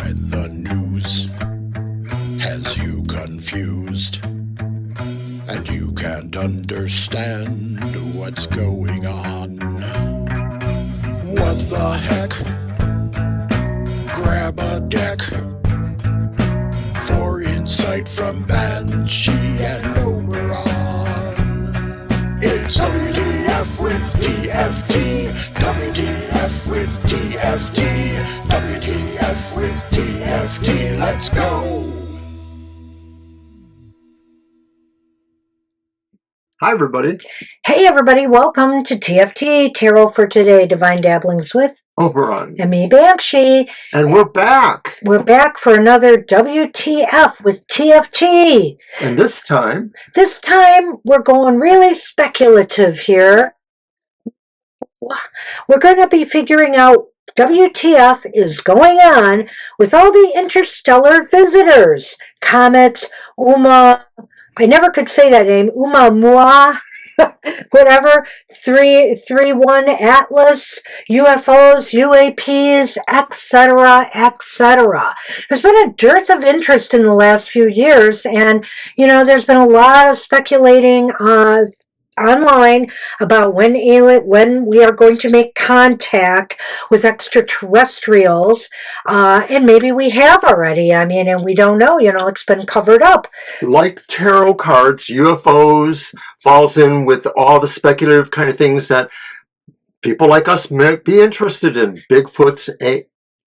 when the news has you confused and you can't understand what's going on. What the heck? Grab a deck for insight from Banshee and Oberon. It's WTF with TFT, WTF with TFT, WTF with TFT, let's go! Hi, everybody. Hey, everybody. Welcome to TFT, Tarot for Today, Divine Dabblings with Oberon. and me, Banshee. And we're back. We're back for another WTF with TFT. And this time, we're going really speculative here. We're going to be figuring out WTF is going on with all the interstellar visitors. Comets, I never could say that name, Oumuamua, whatever, 331 Atlas, UFOs, UAPs, etc., etc. There's been a dearth of interest in the last few years, and, there's been a lot of speculating online about when we are going to make contact with extraterrestrials, and maybe we have already. And we don't know. It's been covered up. like tarot cards, UFOs falls in with all the speculative kind of things that people like us might be interested in. Bigfoot's,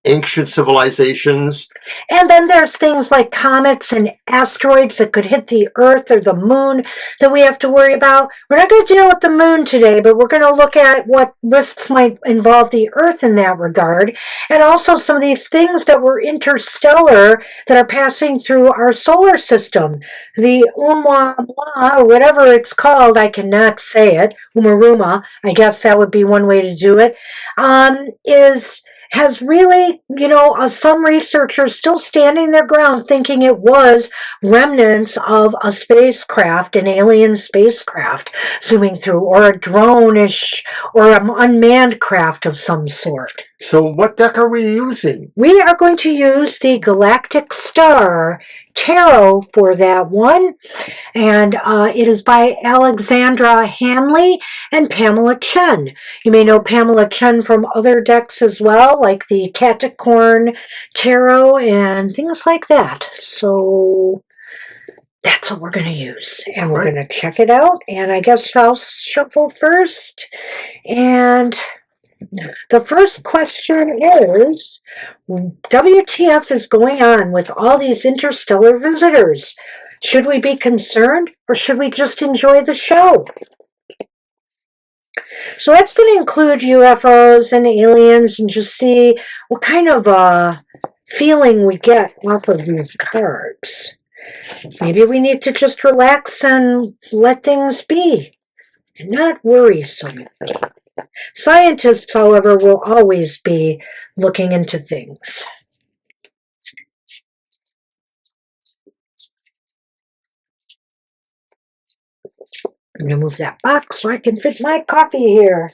ancient civilizations. And then there's things like comets and asteroids that could hit the Earth or the Moon that we have to worry about. We're not going to deal with the Moon today, but we're going to look at what risks might involve the Earth in that regard. And also some of these things that were interstellar that are passing through our solar system. The Oumuamua, or whatever it's called, I cannot say it, Oumuamua, I guess that would be one way to do it, has really, some researchers still standing their ground thinking it was remnants of a spacecraft, an alien spacecraft zooming through, or a drone-ish, or an unmanned craft of some sort. So what deck are we using? We are going to use the Galactic Star Tarot for that one, and it is by Alexandra Hanley and Pamela Chen. You may know Pamela Chen from other decks as well, like the Catacorn Tarot and things like that. So that's what we're going to use, and we're going to check it out, and I guess I'll shuffle first, and the first question is, WTF is going on with all these interstellar visitors? Should we be concerned, or should we just enjoy the show? So that's going to include UFOs and aliens, and just see what kind of feeling we get off of these cards. Maybe we need to just relax and let things be, and not worry so much. Scientists, however, will always be looking into things. I'm going to move that box so I can fit my coffee here.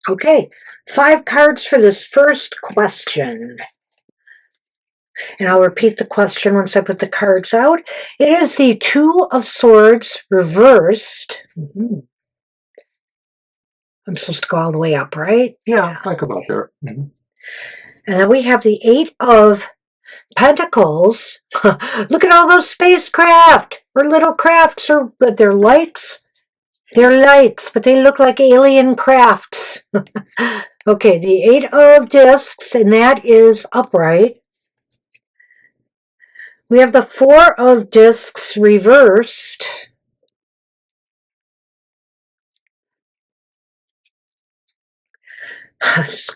Okay, 5 cards for this first question. And I'll repeat the question once I put the cards out. It is the Two of Swords reversed. I'm supposed to go all the way up, right? Yeah, like about there. And then we have the 8 of Pentacles. Look at all those spacecraft, or little crafts, but they're lights. They're lights, but they look like alien crafts. Okay, the 8 of Discs, and that is upright. We have the 4 of Discs reversed.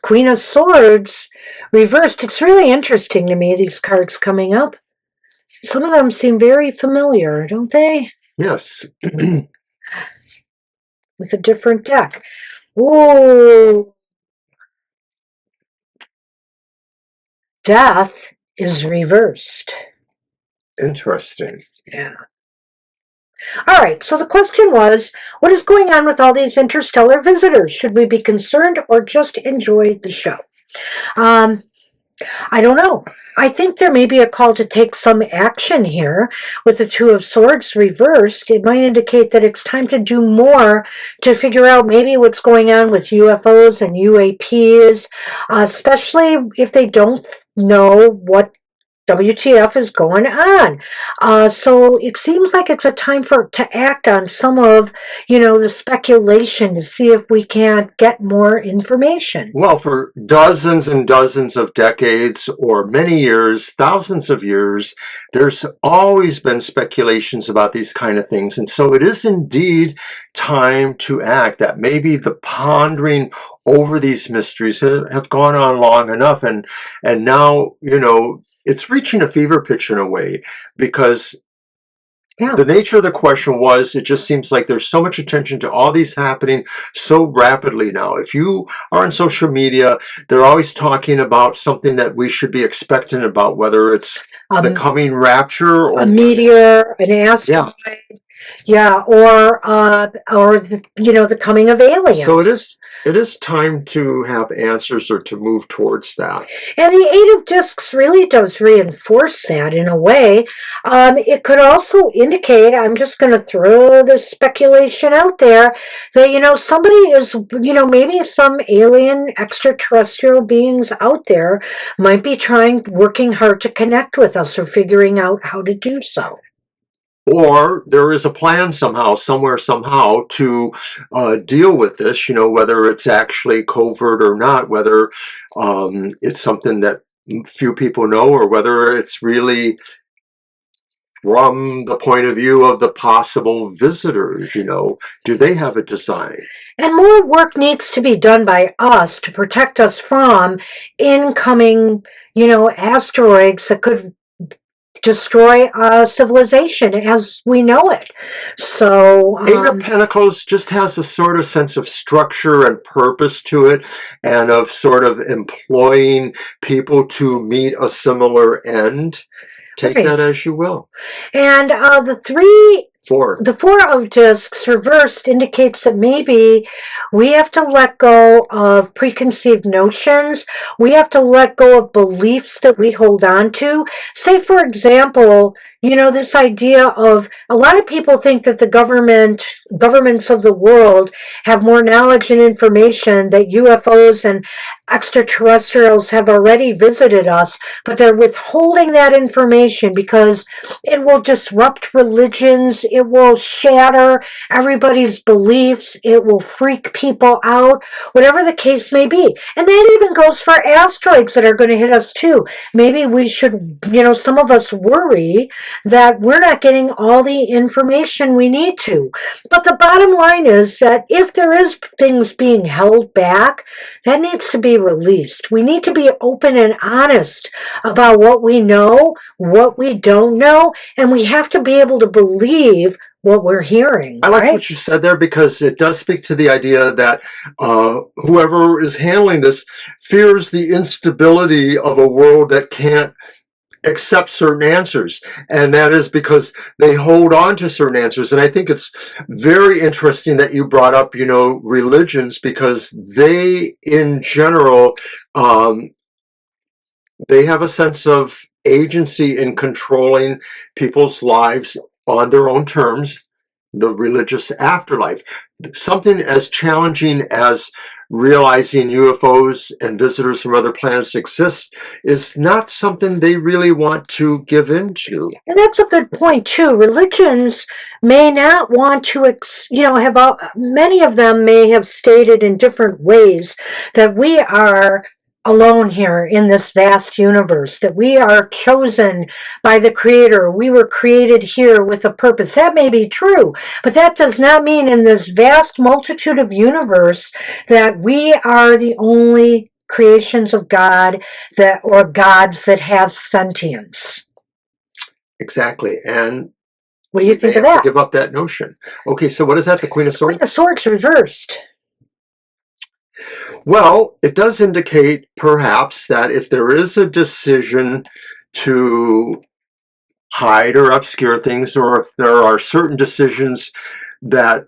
Queen of Swords reversed. It's really interesting to me, these cards coming up. Some of them seem very familiar, don't they? Yes. With a different deck. Ooh, death is reversed. Interesting. Yeah. All right, so the question was, what is going on with all these interstellar visitors? Should we be concerned or just enjoy the show? Um, I don't know. I think there may be a call to take some action here. With the Two of Swords reversed, it might indicate that it's time to do more to figure out maybe what's going on with UFOs and UAPs, especially if they don't know what WTF is going on. So it seems like it's a time to act on some of, the speculation to see if we can't get more information. Well, for dozens and dozens of decades or many years, thousands of years, there's always been speculations about these kind of things. And so it is indeed time to act, that maybe the pondering over these mysteries have gone on long enough. And now, it's reaching a fever pitch in a way, because Yeah. the nature of the question was, it just seems like there's so much attention to all these happening so rapidly now. If you are on social media, they're always talking about something that we should be expectant about, whether it's the coming rapture or a meteor, an asteroid. Yeah, or the coming of aliens. So it is time to have answers or to move towards that. And the Eight of Discs really does reinforce that in a way. It could also indicate, I'm just going to throw this speculation out there, that, somebody is, maybe some alien extraterrestrial beings out there might be working hard to connect with us or figuring out how to do so. Or there is a plan somehow, somewhere, somehow to deal with this, whether it's actually covert or not, whether it's something that few people know, or whether it's really from the point of view of the possible visitors, do they have a design? And more work needs to be done by us to protect us from incoming, asteroids that could destroy civilization as we know it. So Eight of Pentacles just has a sort of sense of structure and purpose to it, and of sort of employing people to meet a similar end. Take that as you will. And the Four of Discs reversed indicates that maybe we have to let go of preconceived notions. We have to let go of beliefs that we hold on to. Say, for example, this idea of, a lot of people think that the governments of the world have more knowledge and information, that UFOs and extraterrestrials have already visited us, but they're withholding that information because it will disrupt religions, it will shatter everybody's beliefs, it will freak people out, whatever the case may be. And that even goes for asteroids that are going to hit us too. Maybe we should, some of us worry that we're not getting all the information we need to. But the bottom line is that if there is things being held back, that needs to be released. We need to be open and honest about what we know, what we don't know, and we have to be able to believe what we're hearing. I like what you said there, because it does speak to the idea that whoever is handling this fears the instability of a world that can't accept certain answers, and that is because they hold on to certain answers. And I think it's very interesting that you brought up, religions, because they, in general, they have a sense of agency in controlling people's lives on their own terms, the religious afterlife. Something as challenging as realizing UFOs and visitors from other planets exist is not something they really want to give into. And that's a good point too. Religions may not want to, many of them may have stated in different ways that we are alone here in this vast universe, that we are chosen by the Creator. We were created here with a purpose. That may be true, but that does not mean in this vast multitude of universe that we are the only creations of God or gods that have sentience. Exactly. And What do you we may think of have to that? give up that notion. Okay, so what is that? The Queen of Swords? Queen of Swords reversed. Well, it does indicate perhaps that if there is a decision to hide or obscure things, or if there are certain decisions that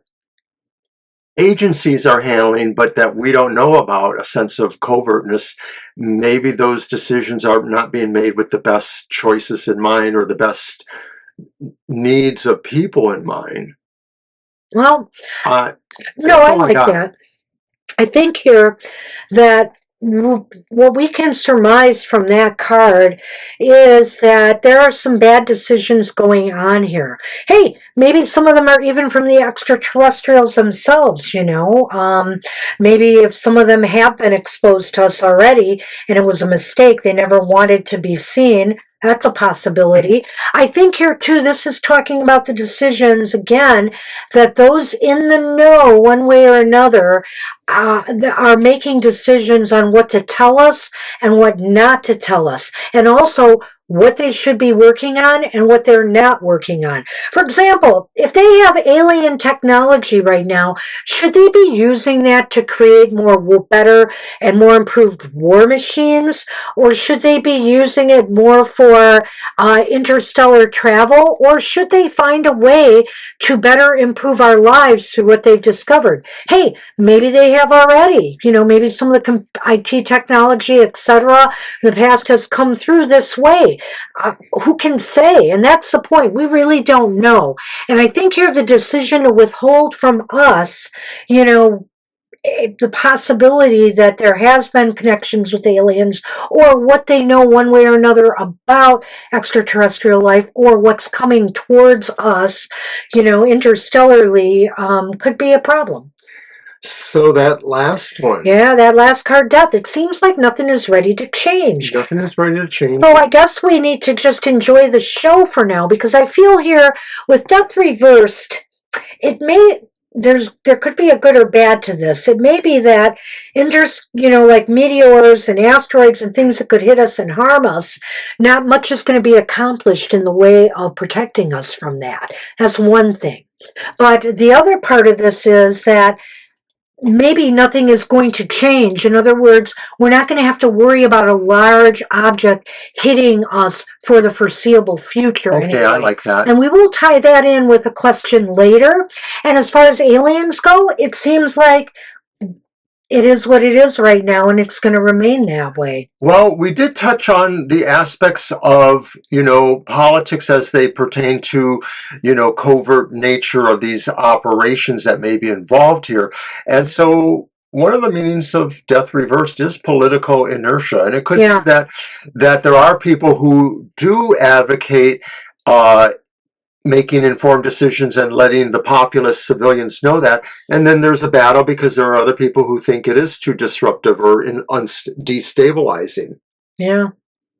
agencies are handling but that we don't know about, a sense of covertness, maybe those decisions are not being made with the best choices in mind or the best needs of people in mind. Well, Uh, no, that's I all I like got. that. I think here that what we can surmise from that card is that there are some bad decisions going on here. Hey, maybe some of them are even from the extraterrestrials themselves, you know. Maybe if some of them have been exposed to us already and it was a mistake, they never wanted to be seen. That's a possibility. I think here too, this is talking about the decisions again that those in the know, one way or another, are making decisions on what to tell us and what not to tell us, and also what they should be working on and what they're not working on. For example, if they have alien technology right now, should they be using that to create better and more improved war machines, or should they be using it more for interstellar travel, or should they find a way to better improve our lives through what they've discovered? Hey, maybe they have already. You know, maybe some of the IT technology, etc., in the past has come through this way. Who can say? And that's the point. We really don't know. And I think here the decision to withhold from us, you know, the possibility that there has been connections with aliens, or what they know one way or another about extraterrestrial life, or what's coming towards us, you know, interstellarly, could be a problem. So that last one, Yeah, that last card, death. It seems like nothing is ready to change. nothing is ready to change. So I guess we need to just enjoy the show for now, because I feel here with death reversed, it may there could be a good or bad to this. It may be that like meteors and asteroids and things that could hit us and harm us, not much is going to be accomplished in the way of protecting us from that. That's one thing. But the other part of this is that maybe nothing is going to change. In other words, we're not going to have to worry about a large object hitting us for the foreseeable future. Okay, anyway. I like that. And we will tie that in with a question later. And as far as aliens go, it seems like it is what it is right now, and it's going to remain that way. Well, we did touch on the aspects of, politics as they pertain to, covert nature of these operations that may be involved here. And so one of the meanings of death reversed is political inertia. And it could be that there are people who do advocate making informed decisions and letting the populace civilians know that. And then there's a battle because there are other people who think it is too disruptive or destabilizing. Yeah.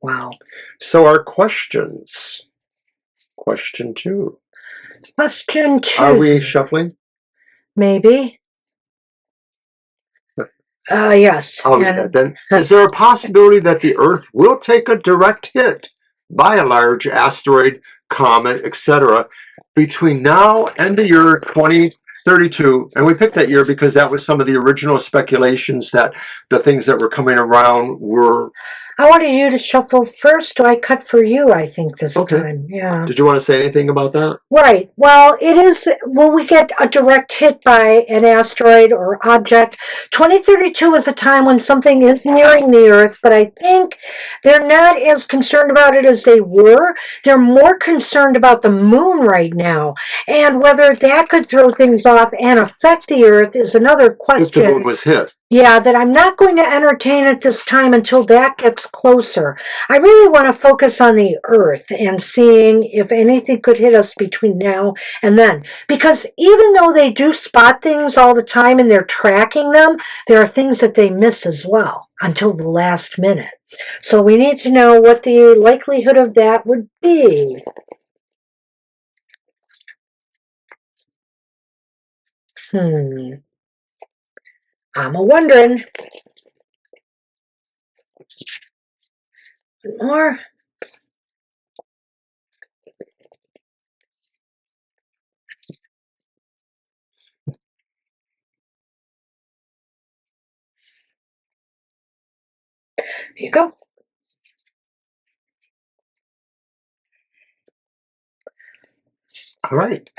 Wow. So our questions. Question 2. Question 2. Are we shuffling? Maybe. Yes. Oh, yeah. Then is there a possibility that the Earth will take a direct hit by a large asteroid, comet, etc., between now and the year 2032? And we picked that year because that was some of the original speculations that the things that were coming around were. I wanted you to shuffle first, or I cut for you, I think, this time. Yeah. Did you want to say anything about that? Right. Well, will we get a direct hit by an asteroid or object? 2032 is a time when something is nearing the Earth, but I think they're not as concerned about it as they were. They're more concerned about the moon right now, and whether that could throw things off and affect the Earth is another question. If the moon was hit. Yeah, that I'm not going to entertain at this time until that gets closer. I really want to focus on the Earth and seeing if anything could hit us between now and then. Because even though they do spot things all the time and they're tracking them, there are things that they miss as well until the last minute. So we need to know what the likelihood of that would be. I'm a-wondering. More. you go. All right.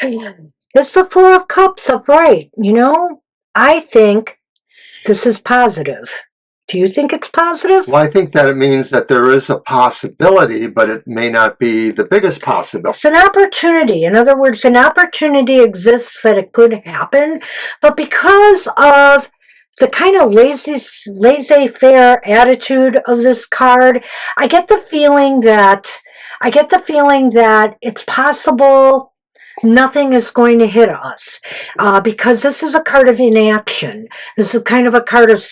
It's the Four of Cups upright. I think this is positive. Do you think it's positive? Well, I think that it means that there is a possibility, but it may not be the biggest possibility. It's an opportunity. In other words, an opportunity exists that it could happen, but because of the kind of laissez-faire attitude of this card, I get the feeling that it's possible nothing is going to hit us, because this is a card of inaction. This is kind of a card of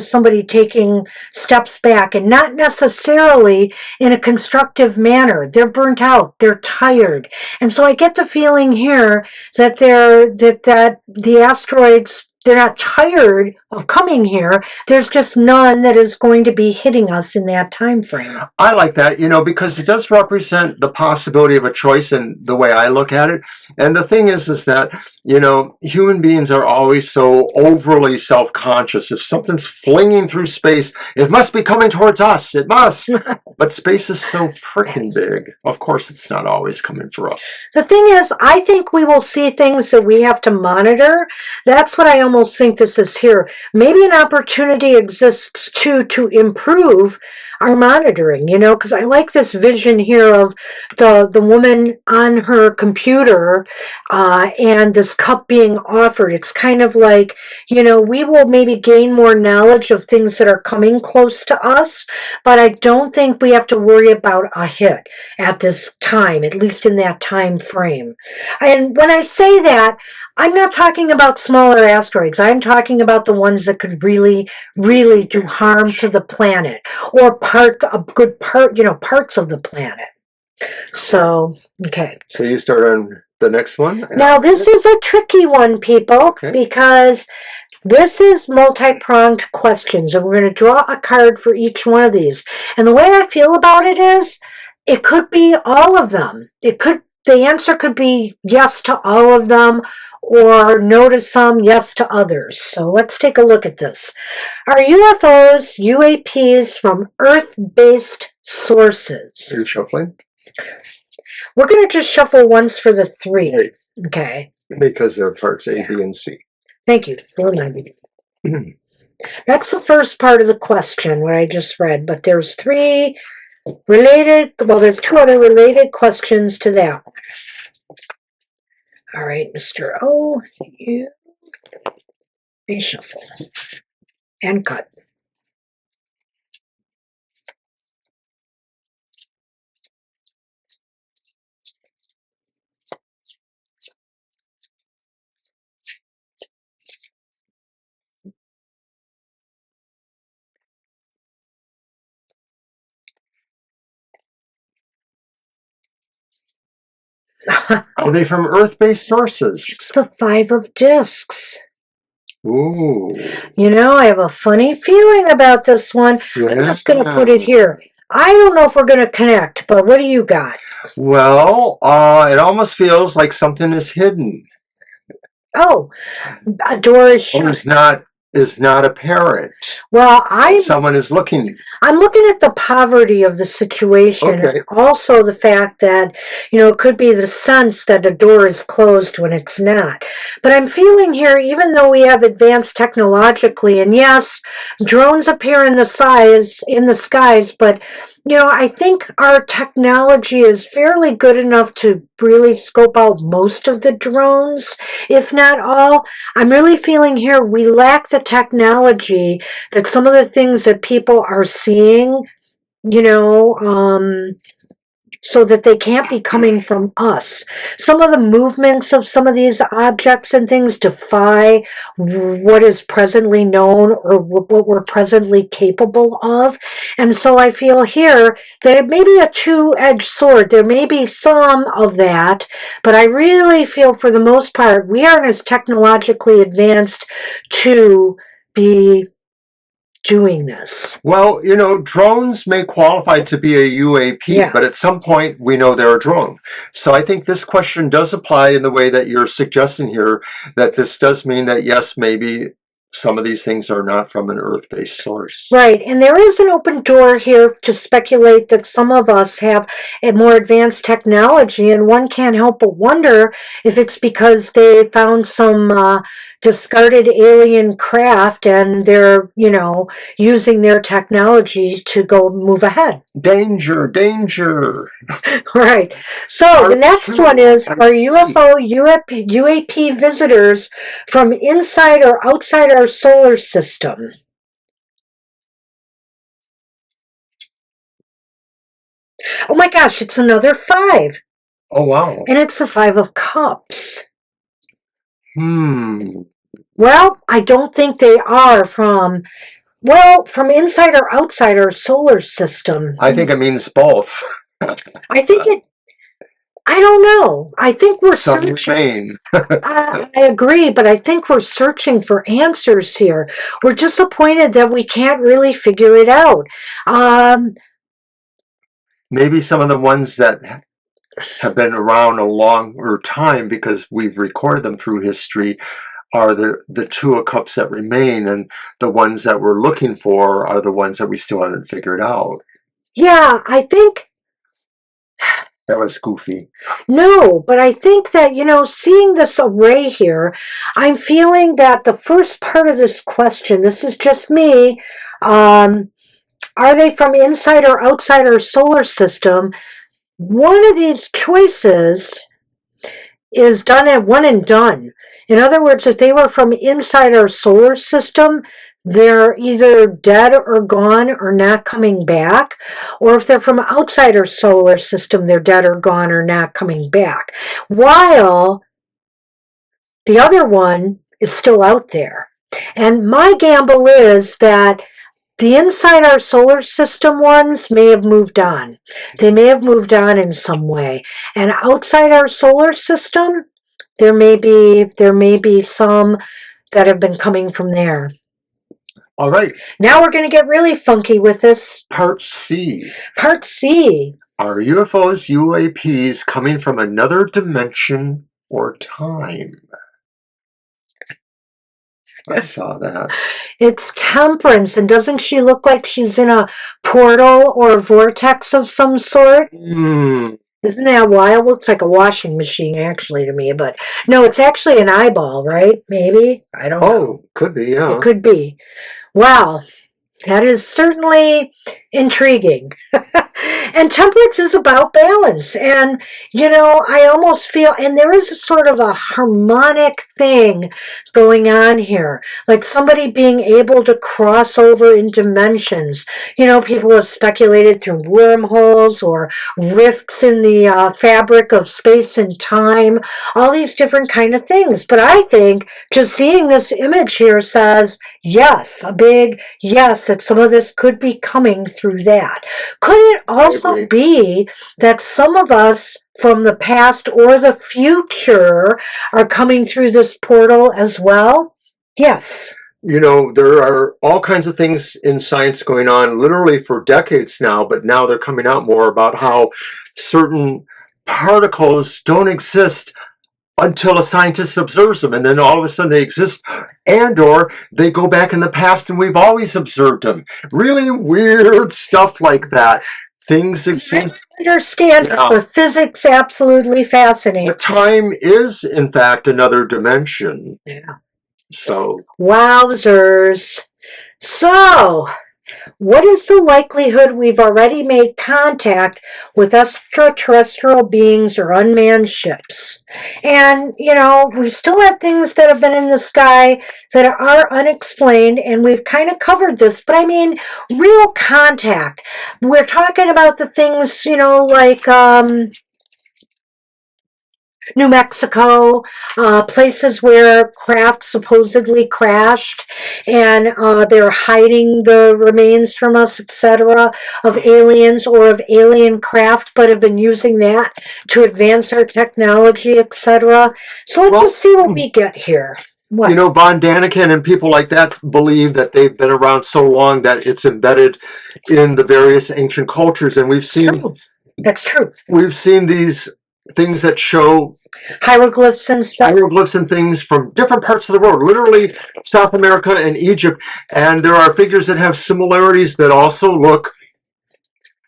somebody taking steps back, and not necessarily in a constructive manner. They're burnt out. They're tired, and so I get the feeling here that that the asteroids. They're not tired of coming here. There's just none that is going to be hitting us in that time frame. I like that, because it does represent the possibility of a choice in the way I look at it. And the thing is that, human beings are always so overly self-conscious. If something's flinging through space, it must be coming towards us. It must. But space is so freaking big. Of course, it's not always coming for us. The thing is, I think we will see things that we have to monitor. That's what I almost think this is here. Maybe an opportunity exists too to improve our monitoring, because I like this vision here of the woman on her computer, and this cup being offered. It's kind of like, we will maybe gain more knowledge of things that are coming close to us, but I don't think we have to worry about a hit at this time, at least in that time frame. And when I say that, I'm not talking about smaller asteroids. I'm talking about the ones that could really, really do harm to the planet, or parts of the planet. So, okay. So you start on the next one? Now, this is a tricky one, people, because this is multi-pronged questions, and we're going to draw a card for each one of these. And the way I feel about it is, it could be all of them. The answer could be yes to all of them, or no to some, yes to others. So let's take a look at this. Are UFOs UAPs from Earth-based sources? Are you shuffling? We're going to just shuffle once for the three. Right. Okay. Because they're parts A, B, and C. Thank you for reminding me. That's the first part of the question, what I just read, but there's there's two other related questions to that one. All right, Mr. O, you may shuffle and cut. Are they from Earth-based sources? It's the Five of Discs. Ooh. I have a funny feeling about this one. Yeah. I'm just going to put it here. I don't know if we're going to connect, but what do you got? Well, it almost feels like something is hidden. Oh, a door is shut. Is not apparent. Well, someone is looking. I'm looking at the poverty of the situation. Okay. Also the fact that, it could be the sense that a door is closed when it's not. But I'm feeling here, even though we have advanced technologically, and yes, drones appear in the skies, but I think our technology is fairly good enough to really scope out most of the drones, if not all. I'm really feeling here we lack the technology that some of the things that people are seeing, so that they can't be coming from us. Some of the movements of some of these objects and things defy what is presently known or what we're presently capable of. And so I feel here that it may be a two-edged sword. There may be some of that, but I really feel for the most part, we aren't as technologically advanced to be doing this. Well, drones may qualify to be a UAP, but at some point we know they're a drone. So I think this question does apply in the way that you're suggesting here, that this does mean that yes, maybe some of these things are not from an Earth-based source. Right, and there is an open door here to speculate that some of us have a more advanced technology, and one can't help but wonder if it's because they found some discarded alien craft and they're, using their technology to go move ahead. Danger, danger. Right. So the next one is, are UFO, UAP visitors from inside or outside our solar system? Oh my gosh, it's another 5. Oh, wow. And it's the 5 of Cups. Well, I don't think they are from inside or outside our solar system. I think it means both. I don't know. I think we're Some searching. I agree, but I think we're searching for answers here. We're disappointed that we can't really figure it out. Maybe some of the ones that have been around a longer time because we've recorded them through history are the 2 of Cups that remain, and the ones that we're looking for are the ones that we still haven't figured out. Yeah, I think... That was goofy. No, but I think that, seeing this array here, I'm feeling that the first part of this question, this is just me, are they from inside or outside our solar system? One of these choices is done at one and done. In other words, if they were from inside our solar system, they're either dead or gone or not coming back. Or if they're from outside our solar system, they're dead or gone or not coming back. While the other one is still out there. And my gamble is that the inside our solar system ones may have moved on. They may have moved on in some way. And outside our solar system, there may be some that have been coming from there. All right. Now we're going to get really funky with this. Part C. Part C. Are UFOs, UAPs coming from another dimension or time? I saw that. It's Temperance, and doesn't she look like she's in a portal or a vortex of some sort? Isn't that wild? Looks like a washing machine, actually, to me. But no, it's actually an eyeball, right? Maybe? I don't know. Oh, could be, yeah. It could be. Wow. That is certainly intriguing. And Temperance is about balance. And, I almost feel, and there is a sort of a harmonic thing going on here. Like somebody being able to cross over in dimensions. People have speculated through wormholes or rifts in the fabric of space and time. All these different kind of things. But I think just seeing this image here says, yes, a big yes, that some of this could be coming through that. Could it also be that some of us from the past or the future are coming through this portal as well? Yes. There are all kinds of things in science going on literally for decades now, but now they're coming out more about how certain particles don't exist until a scientist observes them, and then all of a sudden they exist, and or they go back in the past and we've always observed them. Really weird stuff like that. Things exist. I understand, but physics absolutely fascinating. The time is, in fact, another dimension. Yeah. So. Wowzers. So, what is the likelihood we've already made contact with extraterrestrial beings or unmanned ships? And, we still have things that have been in the sky that are unexplained, and we've kind of covered this, but I mean, real contact. We're talking about the things, like, New Mexico, places where craft supposedly crashed, and they're hiding the remains from us, etc., of aliens or of alien craft, but have been using that to advance our technology, etc. So let's just see what we get here. What? Von Daniken and people like that believe that they've been around so long that it's embedded in the various ancient cultures, and we've seen... That's true. We've seen these things that show hieroglyphs and stuff. hieroglyphs and things from different parts of the world, literally South America and Egypt. And there are figures that have similarities that also look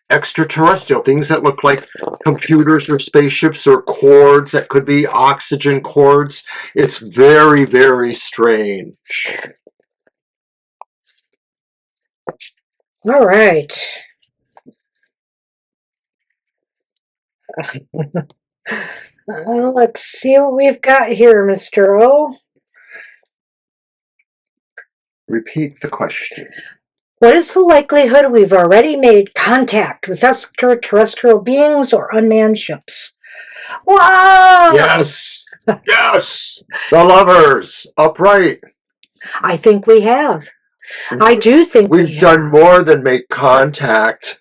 extraterrestrial, things that look like computers or spaceships or cords that could be oxygen cords. It's very, very strange. All right. Let's see what we've got here, Mr. O. Repeat the question. What is the likelihood we've already made contact with extraterrestrial beings or unmanned ships? Wow! Yes! Yes! The lovers! Upright! I think we have. I do think we've done more than make contact.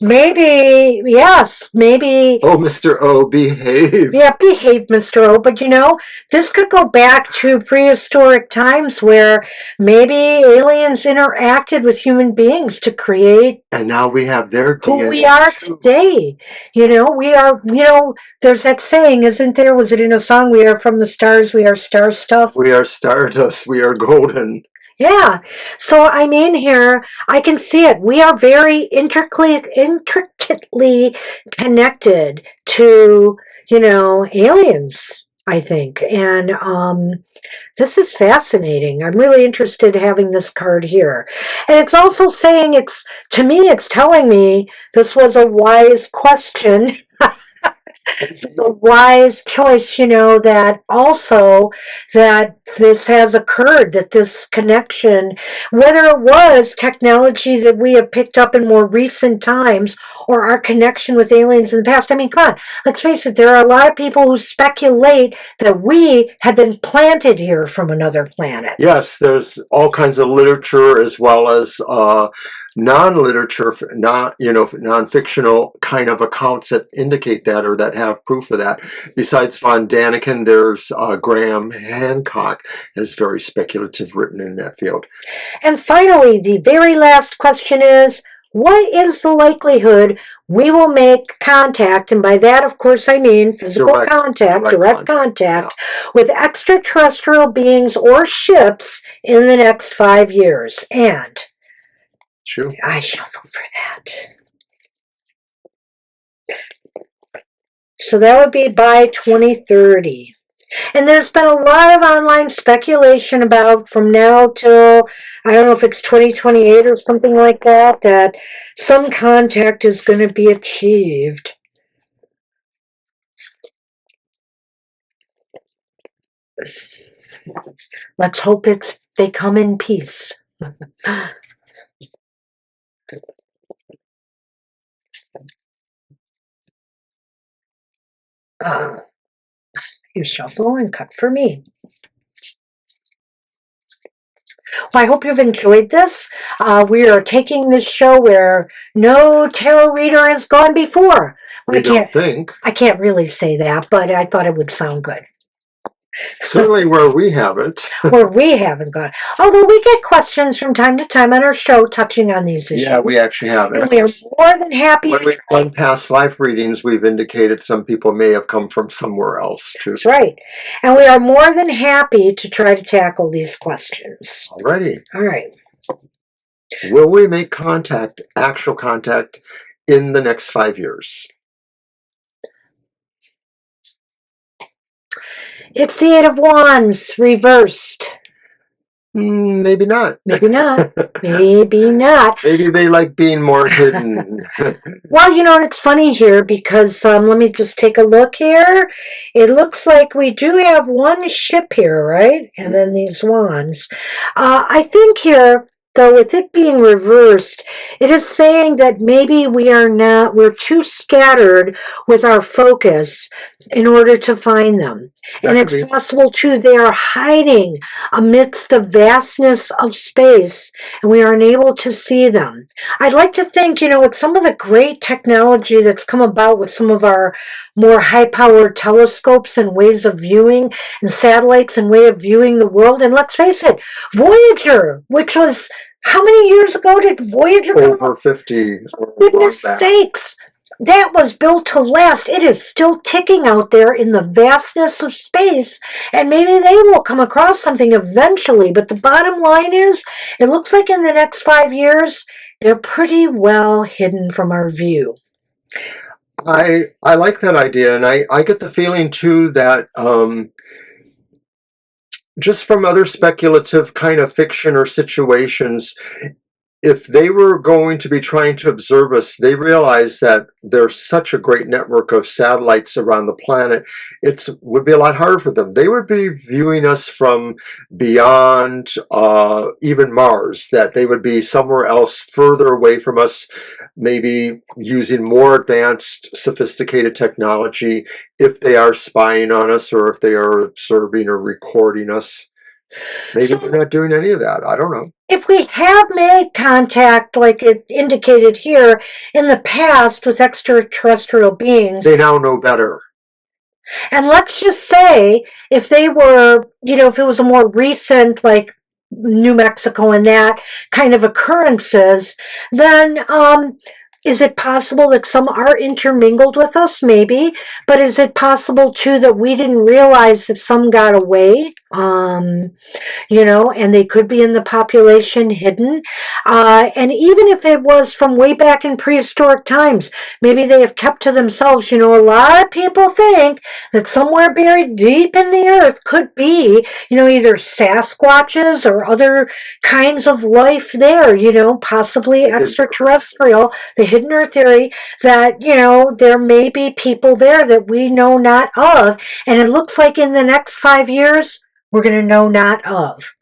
Maybe, yes, maybe. Oh, Mr. O, behave. Yeah, behave, Mr. O. But you know, this could go back to prehistoric times where maybe aliens interacted with human beings to create. And now we have their DNA. Who we are today. You know, we are, you know, there's that saying, isn't there? Was it in a song? We are from the stars, we are star stuff. We are stardust, we are golden. Yeah. So I mean here, I can see it. We are very intricately connected to, you know, aliens, I think. And this is fascinating. I'm really interested in having this card here. And it's also saying to me, it's telling me this was a wise question. It's a wise choice, you know, that also that this has occurred, that this connection, whether it was technology that we have picked up in more recent times or our connection with aliens in the past. I mean, come on, let's face it, there are a lot of people who speculate that we have been planted here from another planet. Yes, there's all kinds of literature as well as non-literature, non-fictional kind of accounts that indicate that or that have proof of that. Besides von Daniken, there's Graham Hancock has very speculative written in that field. And finally, the very last question is, what is the likelihood we will make contact, and by that, of course, I mean physical direct contact, with extraterrestrial beings or ships in the next 5 years? And sure. I shuffle for that. So that would be by 2030. And there's been a lot of online speculation about from now till, I don't know if it's 2028 or something like that, that some contact is going to be achieved. Let's hope they come in peace. You shuffle and cut for me. Well, I hope you've enjoyed this. We are taking this show where no tarot reader has gone before. I can't really say that, but I thought it would sound good. Certainly where we haven't. Where we haven't gone. Although we get questions from time to time on our show touching on these issues. Yeah, we actually have. And we are more than happy. When we've done past life readings, we've indicated some people may have come from somewhere else, too. That's right. And we are more than happy to try to tackle these questions. Alrighty. All right. Will we make contact, actual contact, in the next 5 years? It's the Eight of Wands reversed. Maybe not. Maybe not. Maybe not. Maybe they like being more hidden. Well, you know, and it's funny here because let me just take a look here. It looks like we do have one ship here, right? And then these wands. I think here, though, with it being reversed, it is saying that maybe we're too scattered with our focus in order to find them. And it's possible, too, they are hiding amidst the vastness of space, and we are unable to see them. I'd like to think, you know, with some of the great technology that's come about with some of our more high-powered telescopes and ways of viewing, and satellites and way of viewing the world, and let's face it, Voyager, which was, how many years ago did Voyager come? Over 50. Goodness sakes. that was built to last. It is still ticking out there in the vastness of space, and maybe they will come across something eventually. But the bottom line is, it looks like in the next 5 years, they're pretty well hidden from our view. I like that idea, and I get the feeling too that just from other speculative kind of fiction or situations, if they were going to be trying to observe us, they realize that there's such a great network of satellites around the planet, it would be a lot harder for them. They would be viewing us from beyond even Mars, that they would be somewhere else further away from us, maybe using more advanced, sophisticated technology if they are spying on us or if they are observing or recording us. Maybe they're not doing any of that. I don't know. If we have made contact, like it indicated here, in the past with extraterrestrial beings, They now know better. and let's just say if they were, if it was a more recent, like New Mexico and that kind of occurrences, then is it possible that some are intermingled with us? Maybe. But is it possible too that we didn't realize that some got away? And they could be in the population hidden. And even if it was from way back in prehistoric times, maybe they have kept to themselves. A lot of people think that somewhere buried deep in the earth could be, either Sasquatches or other kinds of life there, possibly extraterrestrial, the hidden earth theory that, there may be people there that we know not of. And it looks like in the next 5 years, we're going to know not of,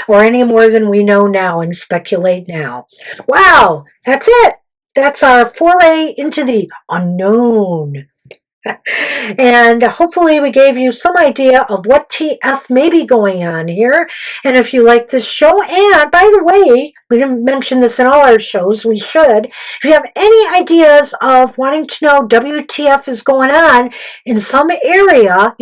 or any more than we know now and speculate now. Wow, that's it. That's our foray into the unknown. And hopefully we gave you some idea of what TF may be going on here. And if you like this show, and by the way, we didn't mention this in all our shows, we should. If you have any ideas of wanting to know WTF is going on in some area,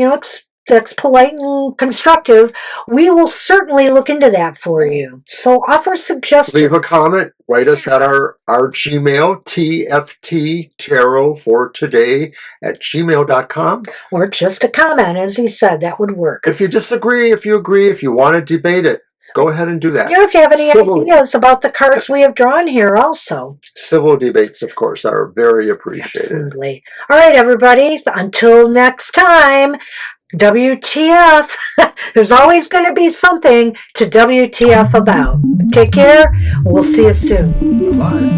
that's polite and constructive, we will certainly look into that for you. So offer suggestions. Leave a comment. Write us at our Gmail, TFT Tarot for Today at gmail.com. Or just a comment, as he said, that would work. If you disagree, if you agree, if you want to debate it, go ahead and do that. If you have any ideas about the cards we have drawn here also. Civil debates, of course, are very appreciated. Absolutely. All right, everybody. Until next time. WTF. There's always going to be something to WTF about. Take care. We'll see you soon. Bye.